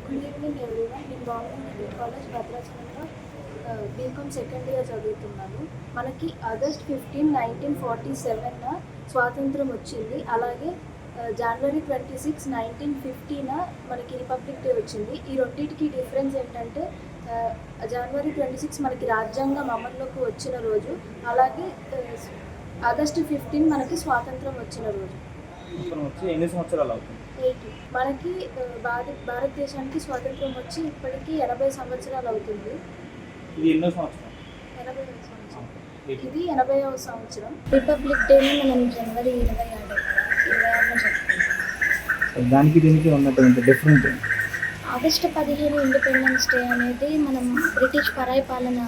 Good evening everyone. నేను government degree college భద్రాచలంలో BCom second year చదువుతున్నాను. మనకి ఆగస్ట్ 15, 1947 స్వాతంత్రం వచ్చింది. అలాగే జనవరి 26, 1950 మనకి రిపబ్లిక్ డే వచ్చింది. ఈ రెండింటికి డిఫరెన్స్ ఏంటంటే జనవరి 26 మనకి రాజ్యాంగం అమల్లోకి వచ్చిన రోజు, అలాగే ఆగస్టు 15 మనకి స్వాతంత్రం వచ్చిన రోజు. ఎన్ని సంవత్సరాలు అవుతుంది? 80. మనకి భారతదేశానికి స్వాతంత్రం వచ్చి ఇప్పటికీ 80 సంవత్సరాలు అవుతుంది. ఇది ఎన్నో సంవత్సరం? 80వ సంవత్సరం. ఇది 80వ సంవత్సరం. రిపబ్లిక్ డేని మనం జనవరి 26 చెప్పుకుంటాం. దానికి దీనికి ఉన్నటువంటి డిఫరెంట్. ఆగస్టు 15 ఇండిపెండెన్స్ డే అనేది మనం బ్రిటిష్ పరాయి పాలన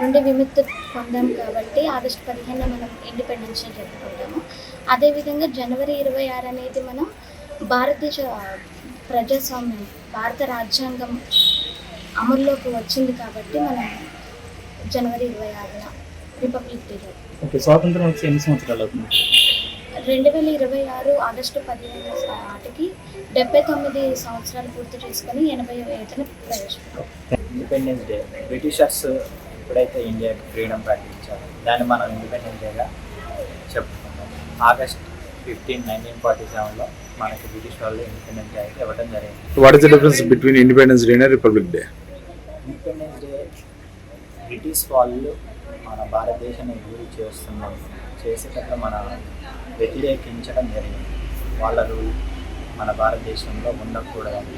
నుండి విముక్తి పొందాం కాబట్టి ఆగస్టు 15 మనం ఇండిపెండెన్స్ డే జరుపుకుంటాము. అదేవిధంగా జనవరి 26 అనేది మనం భారతదేశ ప్రజాస్వామ్యం, భారత రాజ్యాంగం అమల్లోకి వచ్చింది కాబట్టి మనం జనవరి 26న రిపబ్లిక్ డే జరుపుకుంటాం. ఓకే, స్వాతంత్రం వచ్చి ఎన్ని సంవత్సరాలు అవుతుంది? 2026 ఆగస్టు 15 నాటికి 79 సంవత్సరాలు పూర్తి చేసుకొని 80వ ఏటను ప్రవేశపెట్టాం. ఇండిపెండెన్స్ డే బ్రిటిషర్స్ ఎప్పుడైతే ఇండియాకి ఫ్రీడమ్ ప్రకటించారో దాన్ని మనం ఇండిపెండెన్స్ డేగా చెప్పుకుంటాం. ఆగస్ట్ 15, 1947లో మనకి బ్రిటిష్ వాళ్ళు ఇండిపెండెన్స్ డే అయితే ఇవ్వడం జరిగింది. What is the difference between Independence Day and Republic Day? Independence day British వాళ్ళు మన భారతదేశాన్ని రూల్ చేసేటప్పుడు మన వ్యతిరేకించడం జరిగింది. వాళ్ళ రూల్ మన భారతదేశంలో ఉండకూడదని.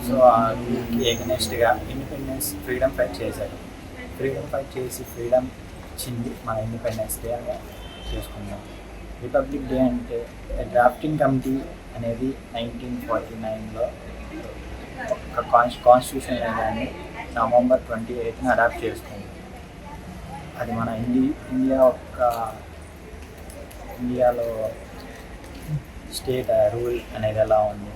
సో ఆ రూల్కి ఎగనెస్ట్గా ఇండిపెండెన్స్ ఫ్రీడమ్ ఫైట్ చేశారు. ఫ్రీడమ్ ఫైట్ చేసి ఫ్రీడమ్ ఇచ్చింది మన ఇండిపెండెన్స్ డే అని చేసుకున్నాం. రిపబ్లిక్ డే అంటే డ్రాఫ్టింగ్ కమిటీ అనేది 1949లో ఒక కాన్స్టిట్యూషన్ దాన్ని నవంబర్ 28న అడాప్ట్ చేసుకుంది. అది మన ఇండియాలో స్టేట్ రూల్ అనేది ఎలా ఉంది,